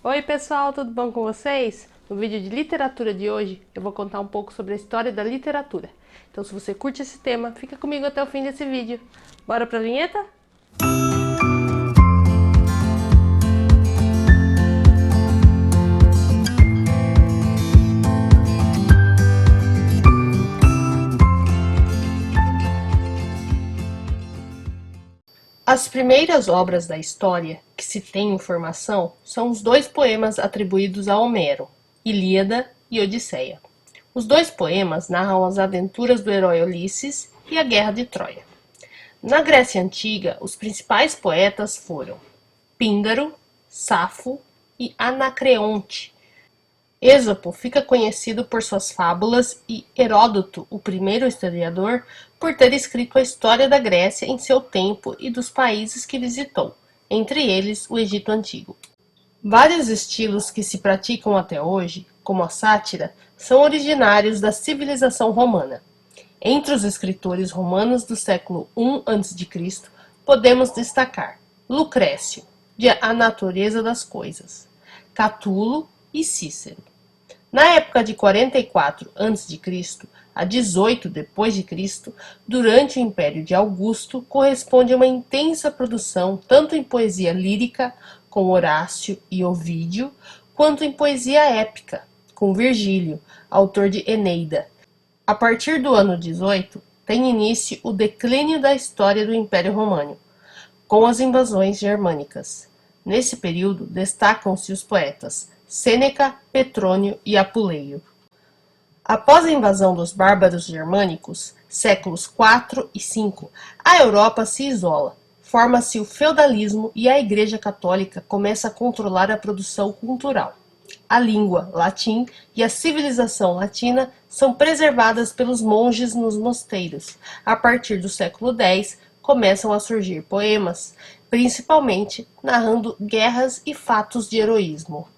Oi pessoal, tudo bom com vocês? No vídeo de literatura de hoje eu vou contar um pouco sobre a história da literatura. Então se você curte esse tema, fica comigo até o fim desse vídeo. Bora pra vinheta? As primeiras obras da história que se tem informação são os dois poemas atribuídos a Homero, Ilíada e Odisseia. Os dois poemas narram as aventuras do herói Ulisses e a Guerra de Troia. Na Grécia Antiga, os principais poetas foram Píndaro, Safo e Anacreonte. Êxopo fica conhecido por suas fábulas e Heródoto, o primeiro historiador, por ter escrito a história da Grécia em seu tempo e dos países que visitou, entre eles o Egito Antigo. Vários estilos que se praticam até hoje, como a sátira, são originários da civilização romana. Entre os escritores romanos do século I a.C., podemos destacar Lucrécio, de A Natureza das Coisas, Catulo e Cícero. Na época de 44 a.C. a 18 d.C., durante o Império de Augusto, corresponde a uma intensa produção tanto em poesia lírica, com Horácio e Ovídio, quanto em poesia épica, com Virgílio, autor de Eneida. A partir do ano 18, tem início o declínio da história do Império Romano, com as invasões germânicas. Nesse período, destacam-se os poetas Sêneca, Petrônio e Apuleio. Após a invasão dos bárbaros germânicos, séculos IV e V, a Europa se isola, forma-se o feudalismo e a Igreja Católica começa a controlar a produção cultural. A língua, latim, e a civilização latina são preservadas pelos monges nos mosteiros. A partir do século X, começam a surgir poemas, principalmente narrando guerras e fatos de heroísmo.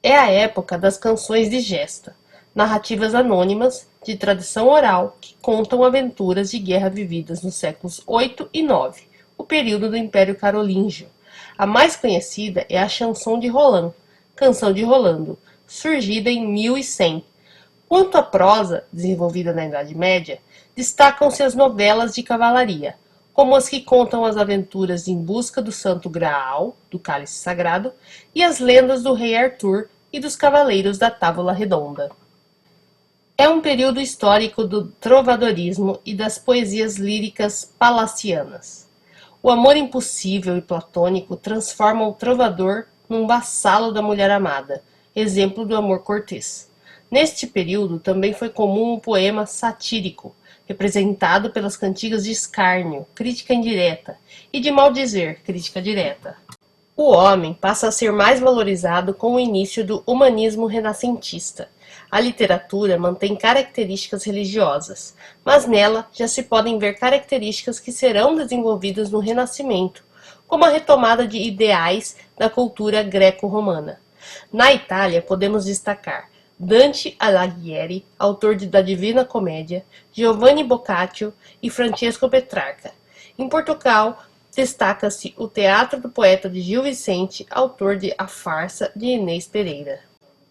É a época das canções de gesta, narrativas anônimas, de tradição oral, que contam aventuras de guerra vividas nos séculos 8 e 9, o período do Império Carolíngio. A mais conhecida é a Chanson de Roland, Canção de Rolando, surgida em 1100. Quanto à prosa, desenvolvida na Idade Média, destacam-se as novelas de cavalaria, como as que contam as aventuras em busca do Santo Graal, do Cálice Sagrado, e as lendas do rei Arthur e dos Cavaleiros da Távola Redonda. É um período histórico do trovadorismo e das poesias líricas palacianas. O amor impossível e platônico transforma o trovador num vassalo da mulher amada, exemplo do amor cortês. Neste período também foi comum o poema satírico, representado pelas cantigas de escárnio, crítica indireta, e de maldizer, crítica direta. O homem passa a ser mais valorizado com o início do humanismo renascentista. A literatura mantém características religiosas, mas nela já se podem ver características que serão desenvolvidas no Renascimento, como a retomada de ideais da cultura greco-romana. Na Itália, podemos destacar Dante Alighieri, autor da Divina Comédia, Giovanni Boccaccio e Francesco Petrarca. Em Portugal, destaca-se o teatro do poeta de Gil Vicente, autor de A Farsa, de Inês Pereira.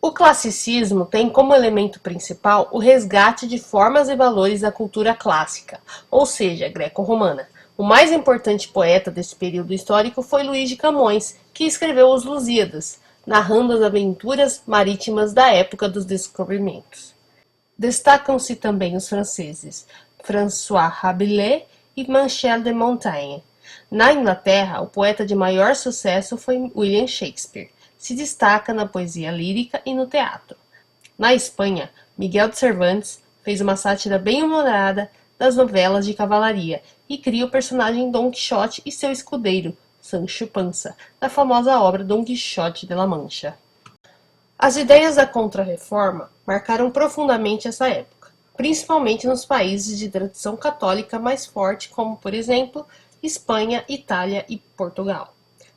O classicismo tem como elemento principal o resgate de formas e valores da cultura clássica, ou seja, greco-romana. O mais importante poeta desse período histórico foi Luís de Camões, que escreveu os Lusíadas, narrando as aventuras marítimas da época dos descobrimentos. Destacam-se também os franceses François Rabelais e Michel de Montaigne. Na Inglaterra, o poeta de maior sucesso foi William Shakespeare. Se destaca na poesia lírica e no teatro. Na Espanha, Miguel de Cervantes fez uma sátira bem humorada das novelas de cavalaria e cria o personagem Dom Quixote e seu escudeiro, Sancho Panza, da famosa obra Dom Quixote de la Mancha. As ideias da Contra-Reforma marcaram profundamente essa época, principalmente nos países de tradição católica mais forte, como, por exemplo, Espanha, Itália e Portugal.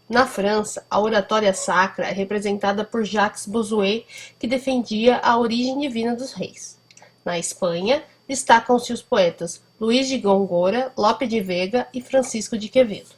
Na França, a oratória sacra é representada por Jacques Bossuet, que defendia a origem divina dos reis. Na Espanha, destacam-se os poetas Luís de Góngora, Lope de Vega e Francisco de Quevedo.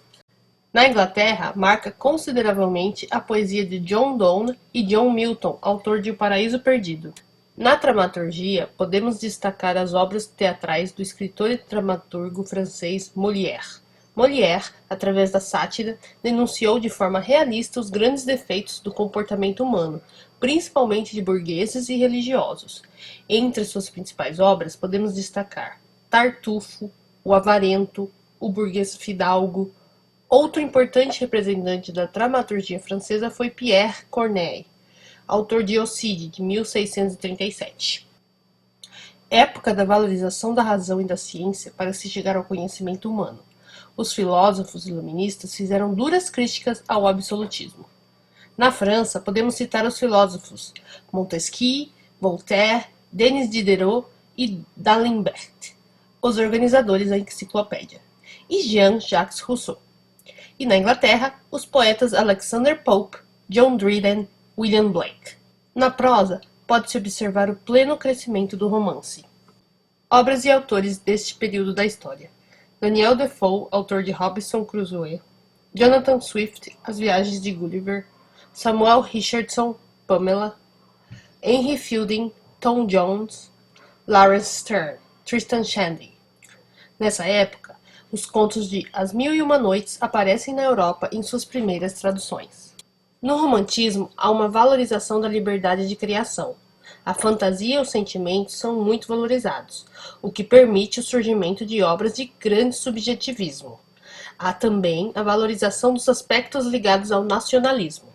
Na Inglaterra, marca consideravelmente a poesia de John Donne e John Milton, autor de O Paraíso Perdido. Na dramaturgia, podemos destacar as obras teatrais do escritor e dramaturgo francês Molière. Molière, através da sátira, denunciou de forma realista os grandes defeitos do comportamento humano, principalmente de burgueses e religiosos. Entre suas principais obras, podemos destacar Tartufo, O Avarento, O Burguês Fidalgo. Outro importante representante da dramaturgia francesa foi Pierre Corneille, autor de Ocide, de 1637. Época da valorização da razão e da ciência para se chegar ao conhecimento humano. Os filósofos iluministas fizeram duras críticas ao absolutismo. Na França, podemos citar os filósofos Montesquieu, Voltaire, Denis Diderot e D'Alembert, os organizadores da enciclopédia, e Jean-Jacques Rousseau. E na Inglaterra, os poetas Alexander Pope, John Dryden, William Blake. Na prosa, pode-se observar o pleno crescimento do romance. Obras e autores deste período da história: Daniel Defoe, autor de Robinson Crusoe; Jonathan Swift, As Viagens de Gulliver; Samuel Richardson, Pamela; Henry Fielding, Tom Jones; Lawrence Sterne, Tristan Shandy. Nessa época, os contos de As Mil e Uma Noites aparecem na Europa em suas primeiras traduções. No romantismo, há uma valorização da liberdade de criação. A fantasia e os sentimentos são muito valorizados, o que permite o surgimento de obras de grande subjetivismo. Há também a valorização dos aspectos ligados ao nacionalismo.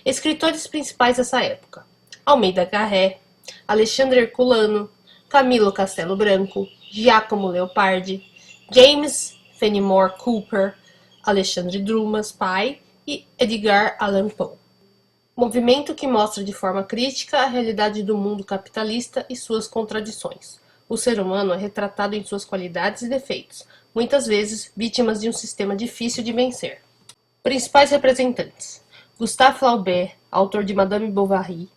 Escritores principais dessa época: Almeida Garré, Alexandre Herculano, Camilo Castelo Branco, Giacomo Leopardi, James Fenimore Cooper, Alexandre Dumas pai e Edgar Allan Poe. Movimento que mostra de forma crítica a realidade do mundo capitalista e suas contradições. O ser humano é retratado em suas qualidades e defeitos, muitas vezes vítimas de um sistema difícil de vencer. Principais representantes: Gustave Flaubert, autor de Madame Bovary;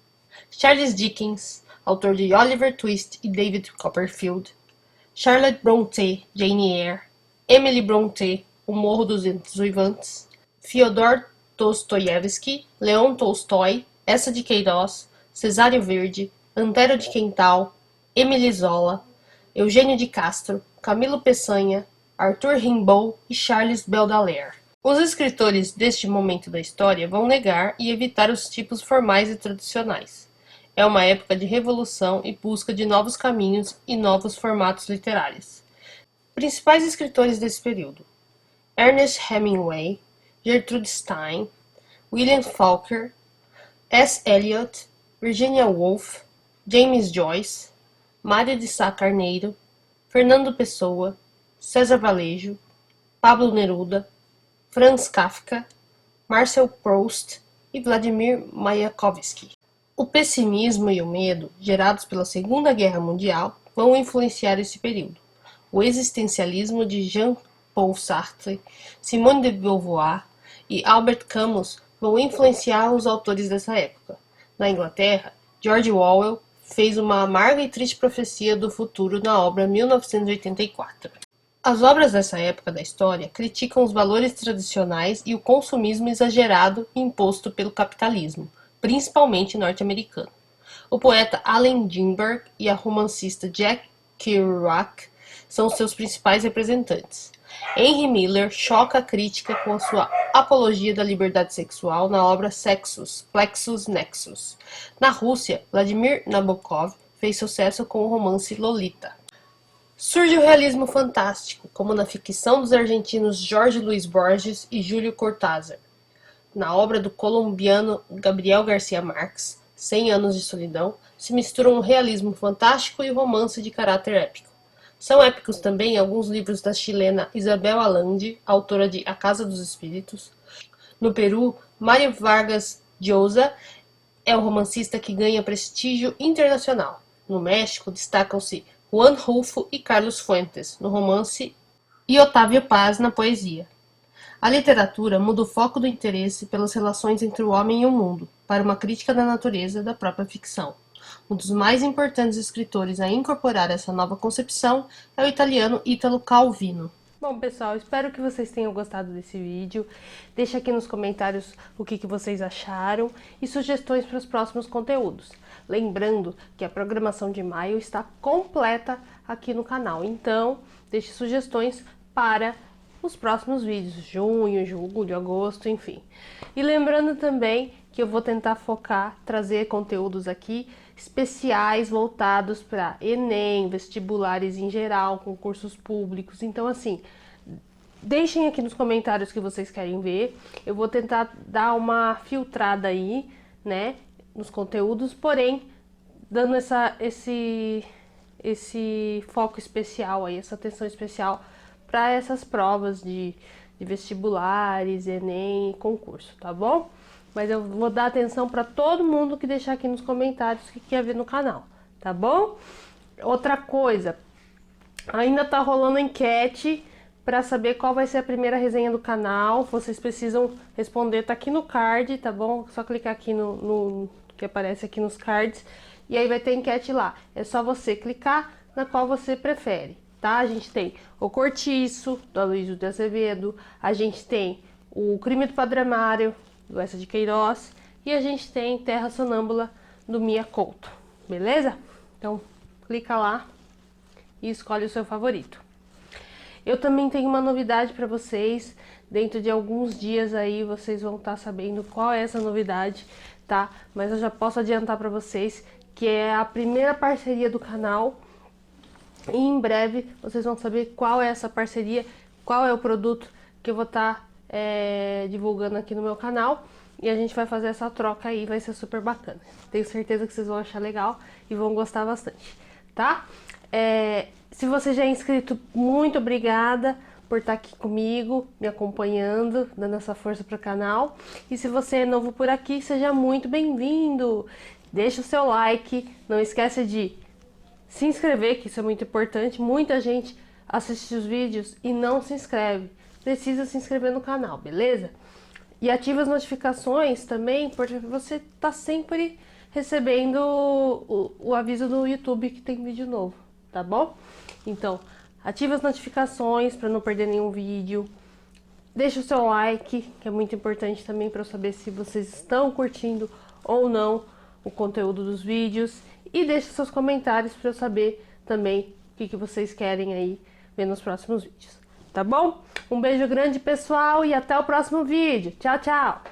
Charles Dickens, autor de Oliver Twist e David Copperfield; Charlotte Brontë, Jane Eyre; Emily Brontë, O Morro dos Ventos Uivantes; Fyodor Dostoiévski, Leon Tolstói, Eça de Queiroz, Cesário Verde, Antero de Quental, Émile Zola, Eugênio de Castro, Camilo Peçanha, Arthur Rimbaud e Charles Baudelaire. Os escritores deste momento da história vão negar e evitar os tipos formais e tradicionais. É uma época de revolução e busca de novos caminhos e novos formatos literários. Principais escritores desse período: Ernest Hemingway, Gertrude Stein, William Faulkner, S. Eliot, Virginia Woolf, James Joyce, Mário de Sá Carneiro, Fernando Pessoa, César Vallejo, Pablo Neruda, Franz Kafka, Marcel Proust e Vladimir Mayakovsky. O pessimismo e o medo, gerados pela Segunda Guerra Mundial, vão influenciar esse período. O existencialismo de Jean-Paul Sartre, Simone de Beauvoir e Albert Camus vão influenciar os autores dessa época. Na Inglaterra, George Orwell fez uma amarga e triste profecia do futuro na obra 1984. As obras dessa época da história criticam os valores tradicionais e o consumismo exagerado imposto pelo capitalismo, principalmente norte-americano. O poeta Allen Ginsberg e a romancista Jack Kerouac são seus principais representantes. Henry Miller choca a crítica com a sua apologia da liberdade sexual na obra Sexus, Plexus Nexus. Na Rússia, Vladimir Nabokov fez sucesso com o romance Lolita. Surge o realismo fantástico, como na ficção dos argentinos Jorge Luis Borges e Júlio Cortázar. Na obra do colombiano Gabriel Garcia Marques, 100 Anos de Solidão, se misturam o realismo fantástico e o romance de caráter épico. São épicos também alguns livros da chilena Isabel Allende, autora de A Casa dos Espíritos. No Peru, Mário Vargas Llosa é o romancista que ganha prestígio internacional. No México, destacam-se Juan Rulfo e Carlos Fuentes, no romance, e Otávio Paz, na poesia. A literatura muda o foco do interesse pelas relações entre o homem e o mundo, para uma crítica da natureza da própria ficção. Um dos mais importantes escritores a incorporar essa nova concepção é o italiano Italo Calvino. Bom, pessoal, espero que vocês tenham gostado desse vídeo. Deixa aqui nos comentários o que vocês acharam e sugestões para os próximos conteúdos. Lembrando que a programação de maio está completa aqui no canal, então deixe sugestões para os próximos vídeos, junho, julho, agosto, enfim. E lembrando também que eu vou tentar trazer conteúdos aqui especiais voltados para Enem, vestibulares em geral, concursos públicos. Então, assim, deixem aqui nos comentários o que vocês querem ver. Eu vou tentar dar uma filtrada aí, né, nos conteúdos, porém, dando esse foco especial aí, essa atenção especial para essas provas de vestibulares, Enem e concurso, tá bom? Mas eu vou dar atenção para todo mundo que deixar aqui nos comentários o que quer ver no canal, tá bom? Outra coisa, ainda tá rolando enquete para saber qual vai ser a primeira resenha do canal. Vocês precisam responder, tá aqui no card, tá bom? Só clicar aqui no que aparece aqui nos cards e aí vai ter enquete lá. É só você clicar na qual você prefere, tá? A gente tem O Cortiço, do Aloysio de Azevedo, a gente tem O Crime do Padre Mário, do Essa de Queiroz, e a gente tem Terra Sonâmbula, do Mia Couto, beleza? Então, clica lá e escolhe o seu favorito. Eu também tenho uma novidade para vocês, dentro de alguns dias aí vocês vão estar sabendo qual é essa novidade, tá? Mas eu já posso adiantar para vocês que é a primeira parceria do canal, e em breve vocês vão saber qual é essa parceria, qual é o produto que eu vou estar divulgando aqui no meu canal, e a gente vai fazer essa troca aí, vai ser super bacana. Tenho certeza que vocês vão achar legal e vão gostar bastante, tá? Se você já é inscrito, muito obrigada por estar aqui comigo, me acompanhando, dando essa força para o canal. E se você é novo por aqui, seja muito bem-vindo. Deixa o seu like, não esquece de se inscrever, que isso é muito importante. Muita gente assiste os vídeos e não se inscreve. Precisa se inscrever no canal, beleza? E ative as notificações também, porque você tá sempre recebendo o aviso do YouTube que tem vídeo novo, tá bom? Então, ative as notificações para não perder nenhum vídeo. Deixa o seu like, que é muito importante também para eu saber se vocês estão curtindo ou não o conteúdo dos vídeos. E deixe seus comentários para eu saber também o que vocês querem aí ver nos próximos vídeos, tá bom? Um beijo grande, pessoal, e até o próximo vídeo. Tchau, tchau!